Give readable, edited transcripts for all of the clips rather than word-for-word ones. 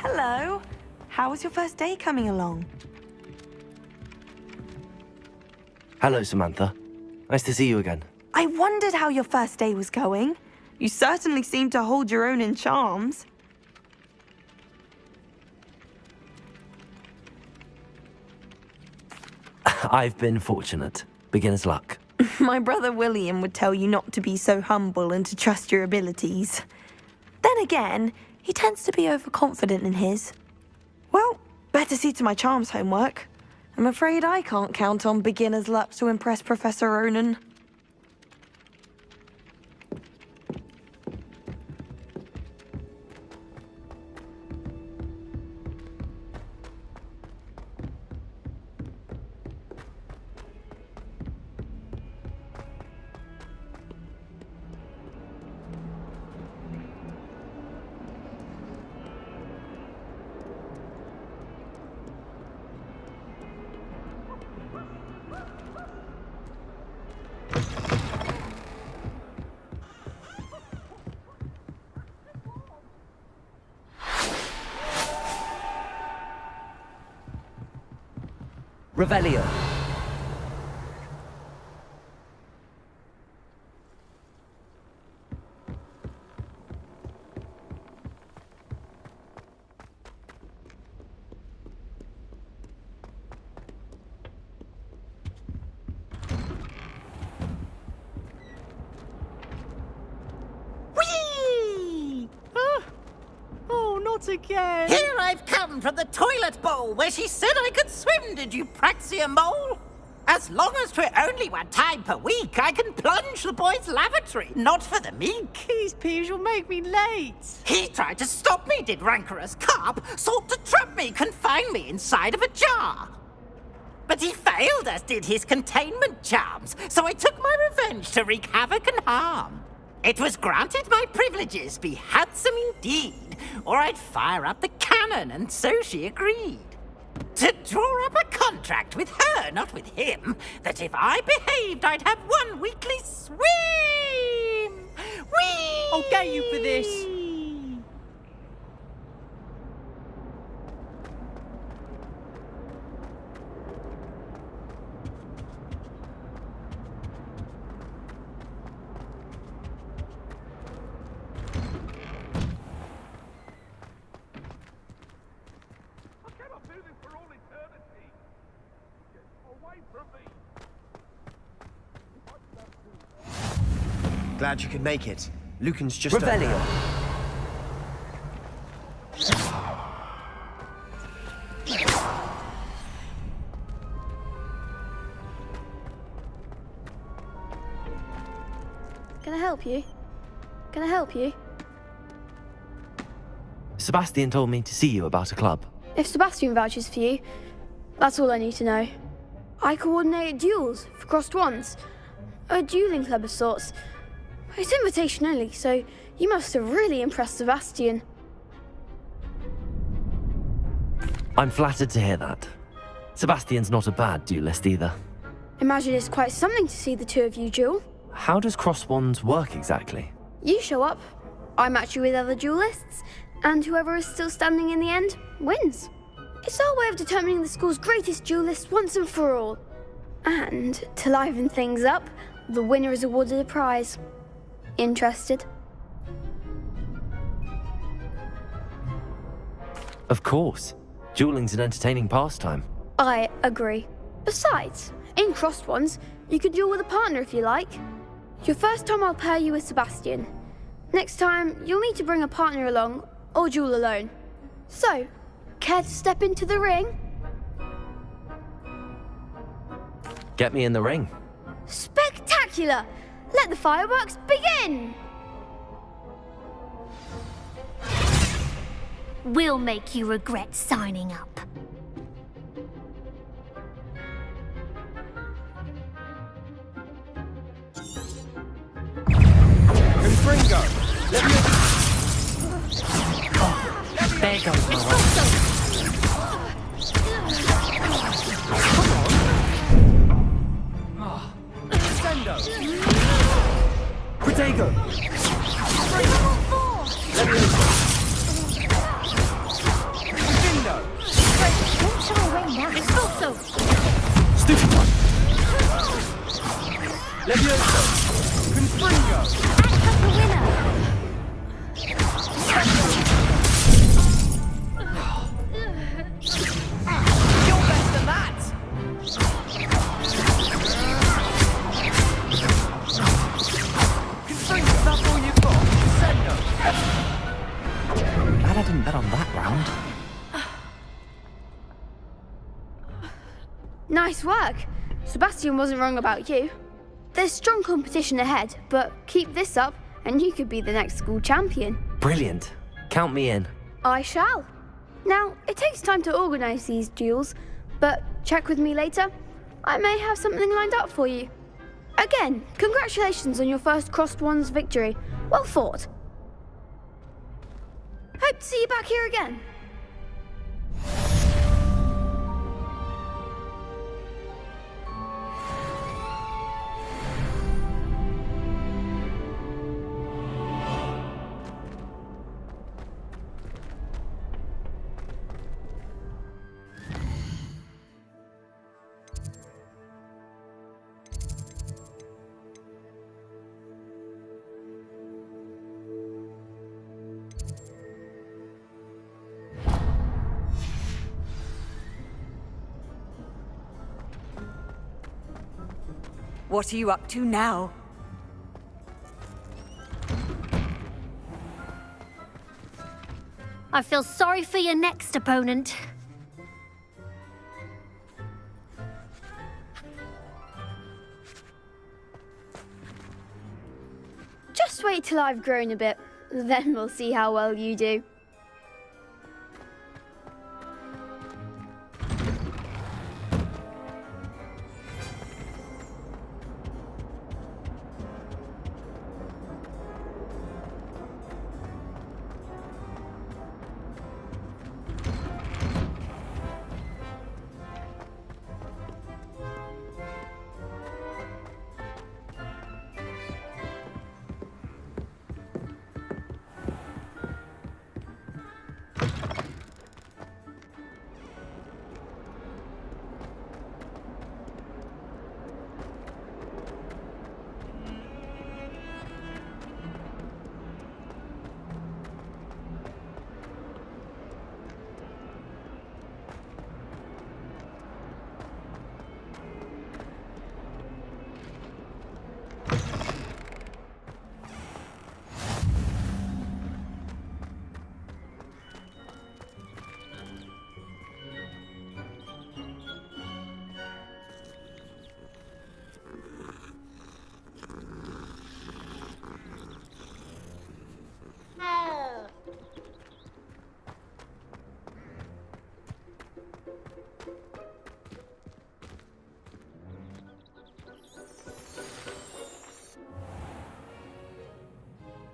Hello. How was your first day coming along? Hello, Samantha. Nice to see you again. I wondered how your first day was going. You certainly seem to hold your own in charms. I've been fortunate. Beginner's luck. My brother William would tell you not to be so humble and to trust your abilities. Then again, he tends to be overconfident in his. Well, better see to my charms homework. I'm afraid I can't count on beginner's luck to impress Professor Ronan. Revelio. Again. Here I've come from the toilet bowl where she said I could swim, did you praxia mole? As long as 'twere only one time per week, I can plunge the boy's lavatory, not for the meek. These peas will make me late. He tried to stop me, did rancorous carp, sought to trap me, confine me inside of a jar. But he failed, as did his containment charms, so I took my revenge to wreak havoc and harm. It was granted my privileges be handsome indeed, or I'd fire up the cannon, and so she agreed. To draw up a contract with her, not with him, that if I behaved, I'd have one weekly swim! Whee! I'll get you for this. Glad you could make it. Lucan's just... Revelio. Can I help you? Can I help you? Sebastian told me to see you about a club. If Sebastian vouches for you, that's all I need to know. I coordinate duels for crossed ones. A dueling club of sorts. It's invitation only, so you must have really impressed Sebastian. I'm flattered to hear that. Sebastian's not a bad duelist either. Imagine it's quite something to see the two of you duel. how does cross wands work exactly? You show up, I match you with other duelists, and whoever is still standing in the end wins. It's our way of determining the school's greatest duelist once and for all. And to liven things up, the winner is awarded a prize. Interested? Of course. Dueling's an entertaining pastime. I agree. Besides, in crossed ones, you could duel with a partner if you like. Your first time I'll pair you with Sebastian. Next time, you'll need to bring a partner along, or duel alone. So, care to step into the ring? Get me in the ring. Spectacular! Let the fireworks begin! We'll make you regret signing up. Confringo! There goes my roll. Sendo! Protego! Findo! Don't show away now. Expulso! Stupid one. Levioso! Confringo! Act up the winner! You're better than that! Confringo, that's all you've got! Sendo! Glad I didn't bet on that round. Nice work. Sebastian wasn't wrong about you. There's strong competition ahead, but keep this up and you could be the next school champion. Brilliant. Count me in. I shall. Now, it takes time to organise these duels, but check with me later. I may have something lined up for you. Again, congratulations on your first crossed wands victory. Well fought. Hope to see you back here again. What are you up to now? I feel sorry for your next opponent. Just wait till I've grown a bit, then we'll see how well you do.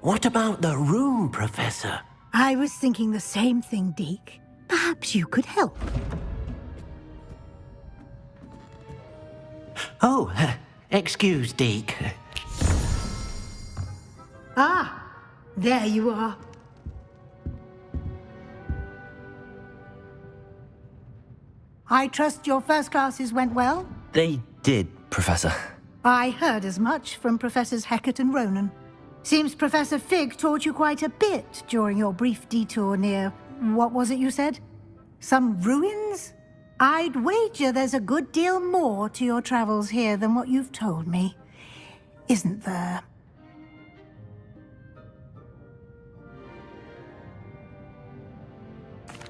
What about the room, Professor? I was thinking the same thing, Deke. Perhaps you could help. Oh, excuse, Deke. Ah, there you are. I trust your first classes went well? They did, Professor. I heard as much from Professors Hecat and Ronan. Seems Professor Fig taught you quite a bit during your brief detour near... what was it you said? Some ruins? I'd wager there's a good deal more to your travels here than what you've told me. Isn't there?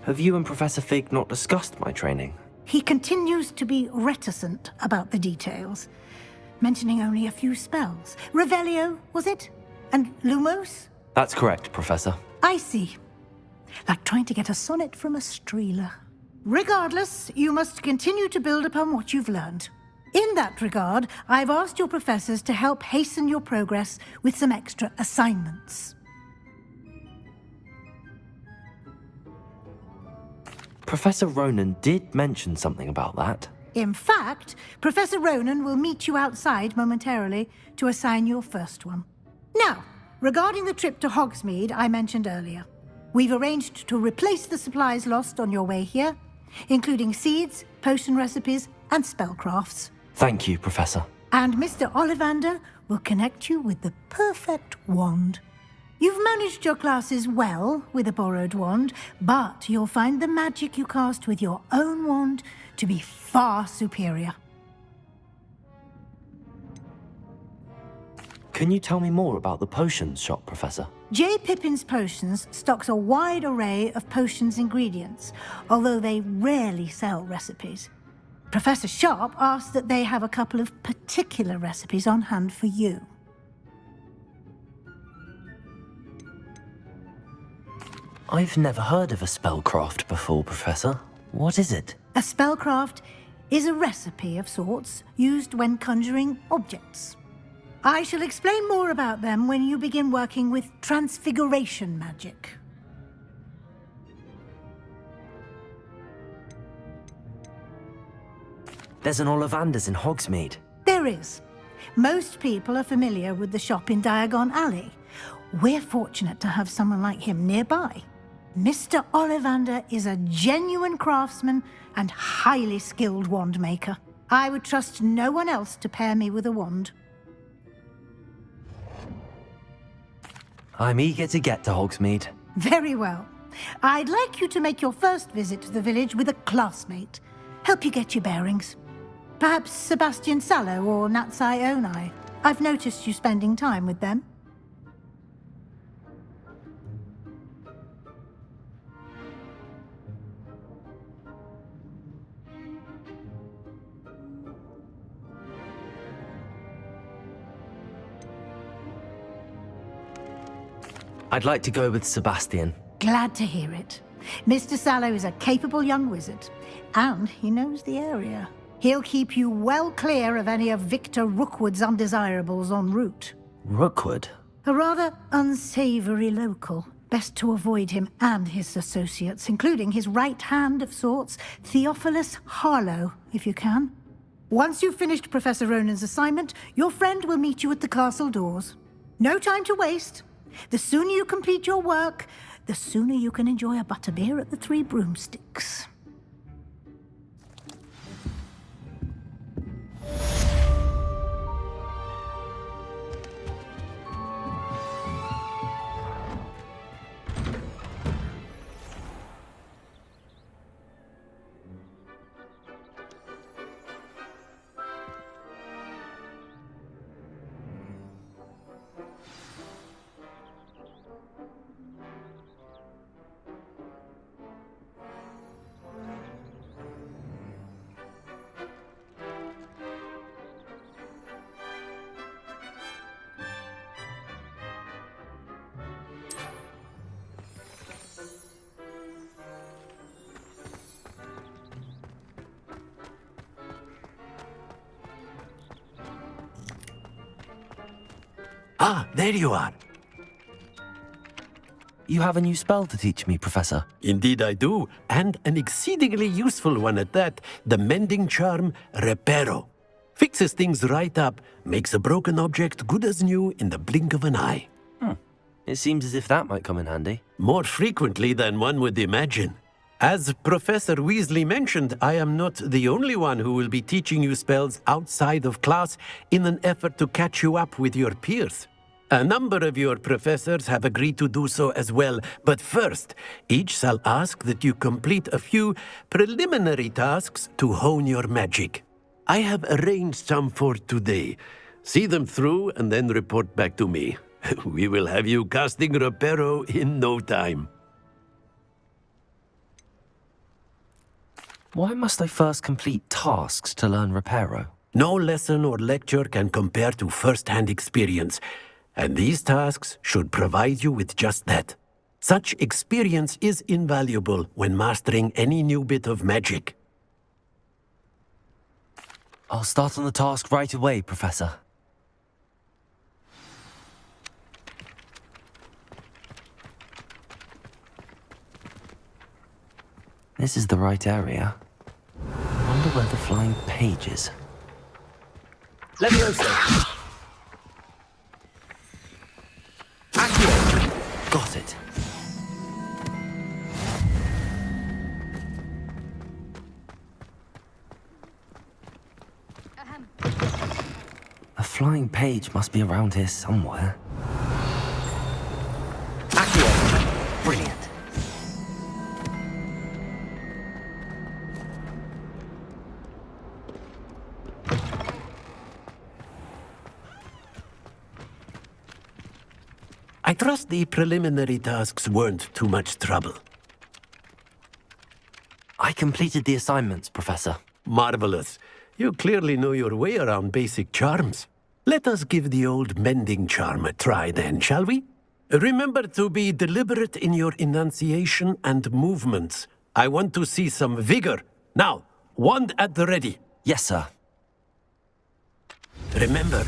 Have you and Professor Fig not discussed my training? He continues to be reticent about the details, mentioning only a few spells. Revelio, was it? And Lumos? That's correct, Professor. I see. Like trying to get a sonnet from a streeler. Regardless, you must continue to build upon what you've learned. In that regard, I've asked your professors to help hasten your progress with some extra assignments. Professor Ronan did mention something about that. In fact, Professor Ronan will meet you outside momentarily to assign your first one. Now, regarding the trip to Hogsmeade I mentioned earlier, we've arranged to replace the supplies lost on your way here, including seeds, potion recipes, and spellcrafts. Thank you, Professor. And Mr. Ollivander will connect you with the perfect wand. You've managed your classes well with a borrowed wand, but you'll find the magic you cast with your own wand to be far superior. Can you tell me more about the potions shop, Professor? J. Pippin's Potions stocks a wide array of potions ingredients, although they rarely sell recipes. Professor Sharp asks that they have a couple of particular recipes on hand for you. I've never heard of a spellcraft before, Professor. What is it? A spellcraft is a recipe of sorts used when conjuring objects. I shall explain more about them when you begin working with transfiguration magic. There's an Ollivander's in Hogsmeade. There is. Most people are familiar with the shop in Diagon Alley. We're fortunate to have someone like him nearby. Mr. Ollivander is a genuine craftsman and highly skilled wand maker. I would trust no one else to pair me with a wand. I'm eager to get to Hogsmeade. Very well. I'd like you to make your first visit to the village with a classmate. Help you get your bearings. Perhaps Sebastian Sallow or Natsai Onai. I've noticed you spending time with them. I'd like to go with Sebastian. Glad to hear it. Mr. Sallow is a capable young wizard, and he knows the area. He'll keep you well clear of any of Victor Rookwood's undesirables en route. Rookwood? A rather unsavory local. Best to avoid him and his associates, including his right hand of sorts, Theophilus Harlow, if you can. Once you've finished Professor Ronan's assignment, your friend will meet you at the castle doors. No time to waste. The sooner you complete your work, the sooner you can enjoy a butterbeer at the Three Broomsticks. Ah, there you are. You have a new spell to teach me, Professor. Indeed I do, and an exceedingly useful one at that, the mending charm Reparo. Fixes things right up, makes a broken object good as new in the blink of an eye. It seems as if that might come in handy. More frequently than one would imagine. As Professor Weasley mentioned, I am not the only one who will be teaching you spells outside of class in an effort to catch you up with your peers. A number of your professors have agreed to do so as well, but first, each shall ask that you complete a few preliminary tasks to hone your magic. I have arranged some for today. See them through and then report back to me. We will have you casting Reparo in no time. Why must I first complete tasks to learn Reparo? No lesson or lecture can compare to first-hand experience, and these tasks should provide you with just that. Such experience is invaluable when mastering any new bit of magic. I'll start on the task right away, Professor. This is the right area. I wonder where the flying page is. Leviosa! Got it. A flying page must be around here somewhere. Brilliant. I trust the preliminary tasks weren't too much trouble. I completed the assignments, Professor. Marvelous. You clearly know your way around basic charms. Let us give the old mending charm a try then, shall we? Remember to be deliberate in your enunciation and movements. I want to see some vigor. Now, wand at the ready. Yes, sir. Remember,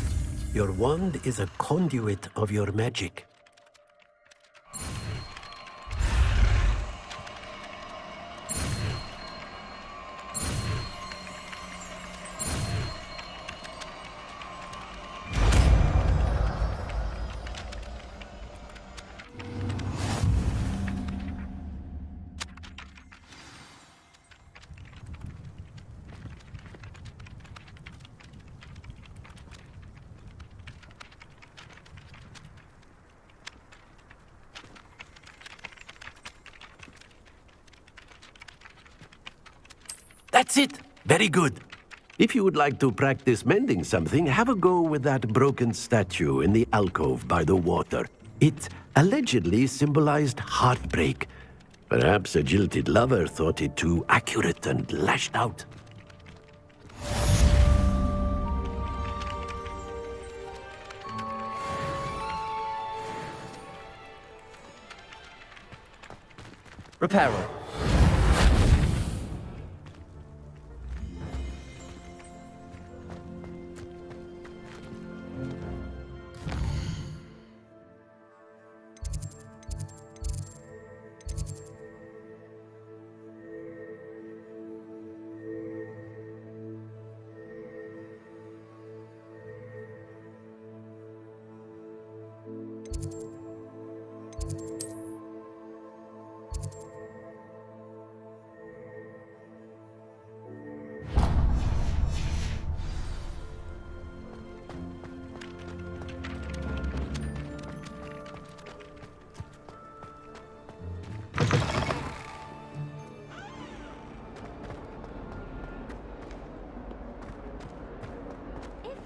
your wand is a conduit of your magic. That's it! Very good. If you would like to practice mending something, have a go with that broken statue in the alcove by the water. It allegedly symbolized heartbreak. Perhaps a jilted lover thought it too accurate and lashed out. Reparo.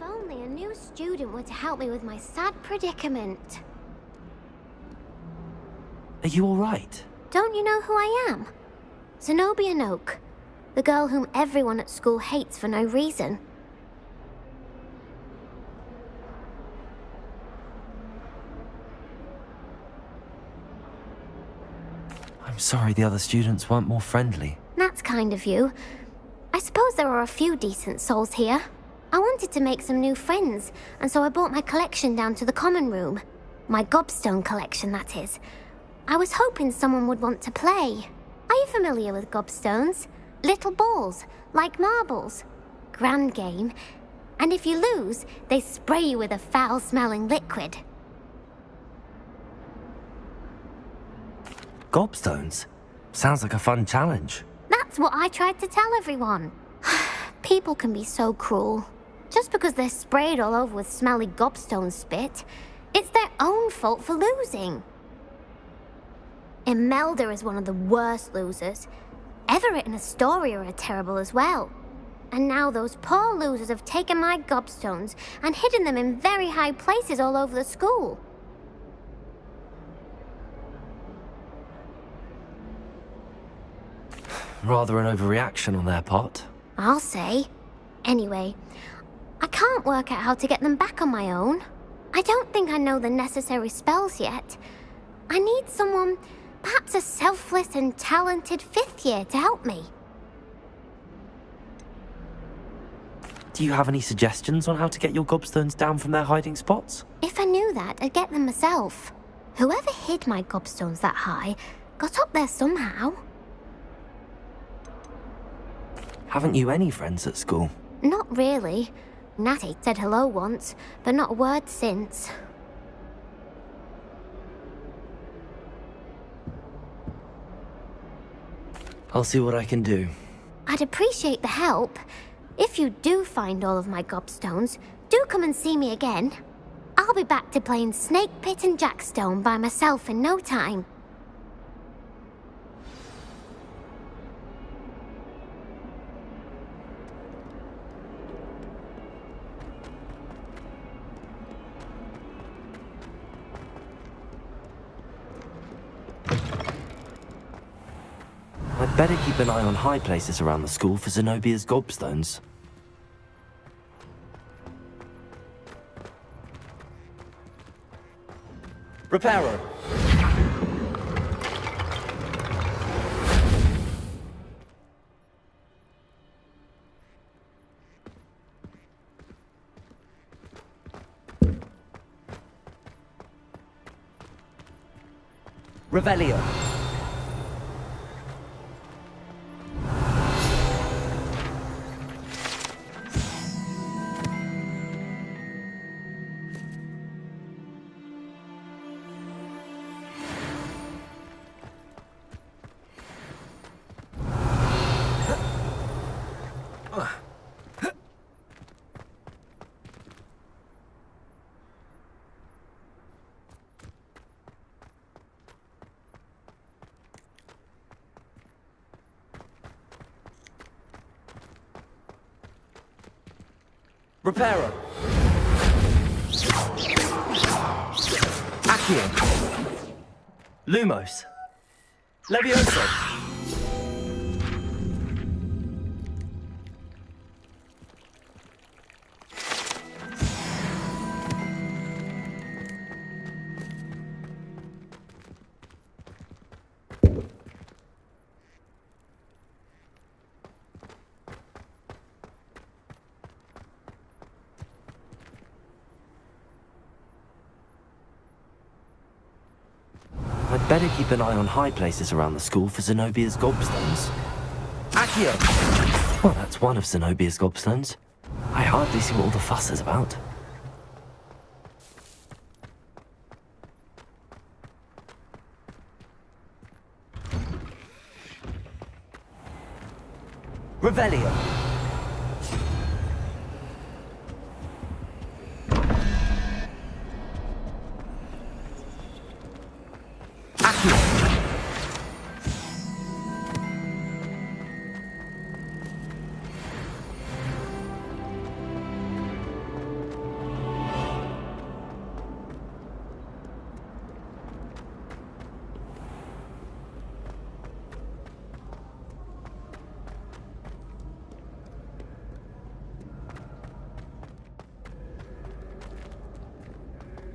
Only a new student were to help me with my sad predicament. Are you all right? Don't you know who I am? Zenobia Noak, the girl whom everyone at school hates for no reason. I'm sorry the other students weren't more friendly. That's kind of you. I suppose there are a few decent souls here. I wanted to make some new friends, and so I brought my collection down to the common room. My gobstone collection, that is. I was hoping someone would want to play. Are you familiar with gobstones? Little balls, like marbles. Grand game. And if you lose, they spray you with a foul-smelling liquid. gobstones? Sounds like a fun challenge. That's what I tried to tell everyone. People can be so cruel. Just because they're sprayed all over with smelly gobstone spit, it's their own fault for losing. Imelda is one of the worst losers. Everett and Astoria are terrible as well. And now those poor losers have taken my gobstones and hidden them in very high places all over the school. Rather an overreaction on their part. I'll say. Anyway, I can't work out how to get them back on my own. I don't think I know the necessary spells yet. I need someone, perhaps a selfless and talented 5th year to help me. Do you have any suggestions on how to get your gobstones down from their hiding spots? If I knew that, I'd get them myself. Whoever hid my gobstones that high got up there somehow. Haven't you any friends at school? Not really. Natty said hello once, but not a word since. I'll see what I can do. I'd appreciate the help. If you do find all of my gobstones, do come and see me again. I'll be back to playing Snake Pit and Jackstone by myself in no time. I'd better keep an eye on high places around the school for Zenobia's gobstones. Reparo! Revelio! Reparo! Accio! Lumos! Levioso! I'd better keep an eye on high places around the school for Zenobia's gobstones. Accio! Well, that's one of Zenobia's gobstones. I hardly see what all the fuss is about. Revelio!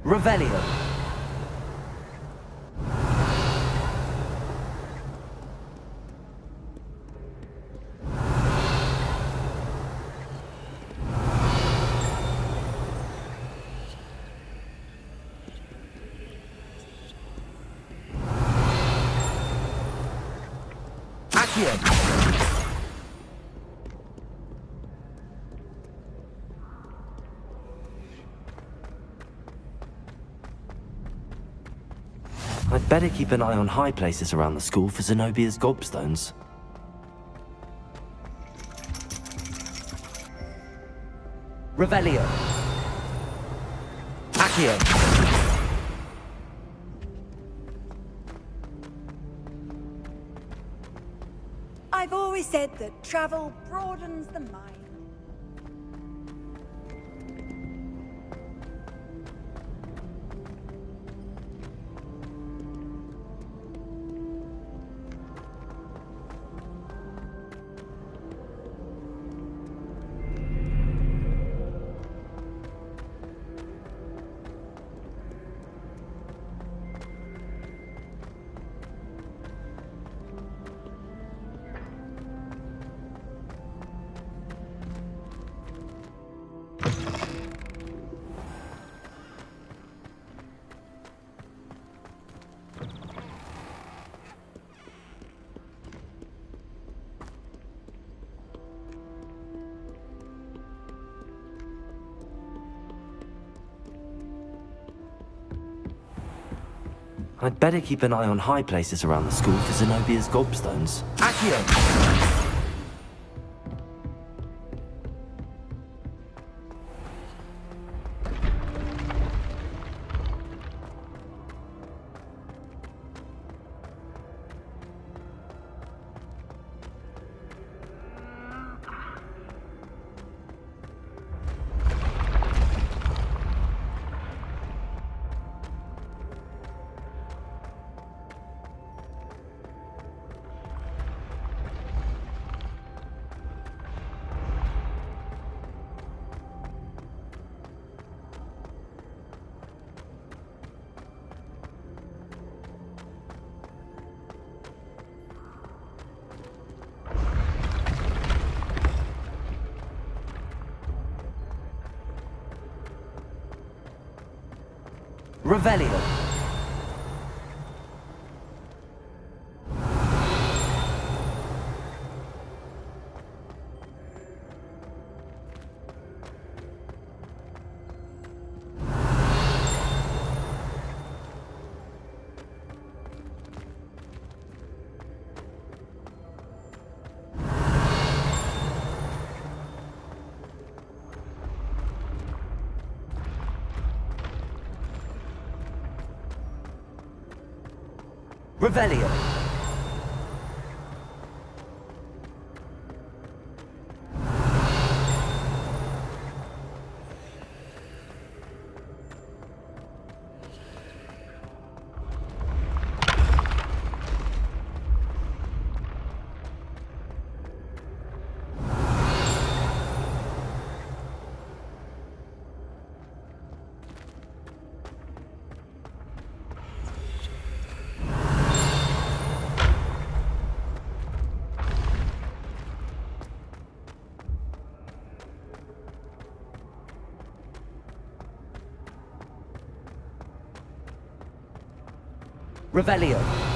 Revelio! Accio! I'd better keep an eye on high places around the school for Zenobia's gobstones. Revelio. Accio. I've always said that travel broadens the mind. I'd better keep an eye on high places around the school for Zenobia's gobstones. Accio. Revelio. Revelio. Revelio.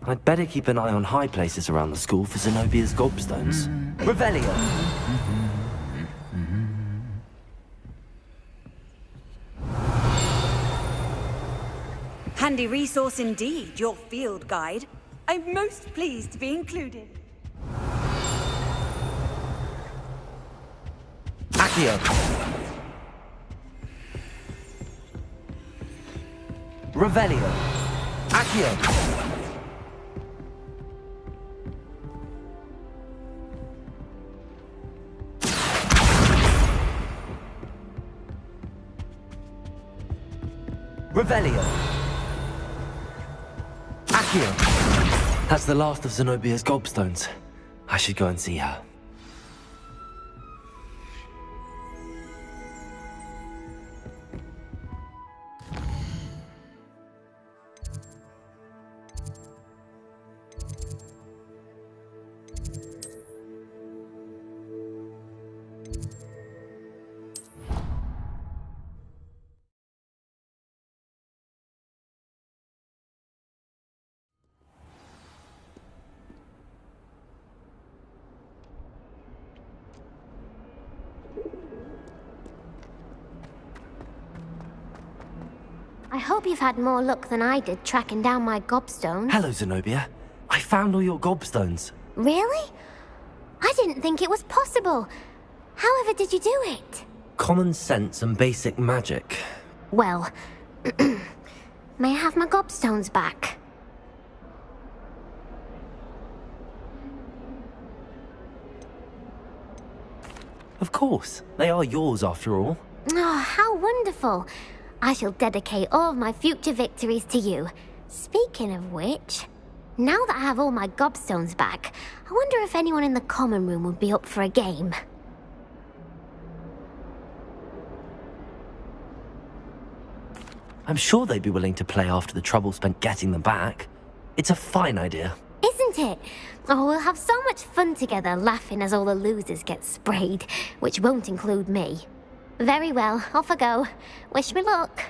I'd better keep an eye on high places around the school for Zenobia's gobstones. Revelio. Handy resource indeed, your field guide. I'm most pleased to be included. Accio. Revelio. Accio. Revelio. Accio. That's the last of Zenobia's gobstones. I should go and see her. I hope you've had more luck than I did tracking down my gobstones. Hello, Zenobia. I found all your gobstones. Really? I didn't think it was possible. However did you do it? Common sense and basic magic. Well, may I have my gobstones back? Of course. They are yours after all. Oh, how wonderful. I shall dedicate all of my future victories to you. Speaking of which, now that I have all my gobstones back, I wonder if anyone in the common room would be up for a game. I'm sure they'd be willing to play after the trouble spent getting them back. It's a fine idea. Isn't it? Oh, we'll have so much fun together laughing as all the losers get sprayed, which won't include me. Very well, off I go. Wish me luck.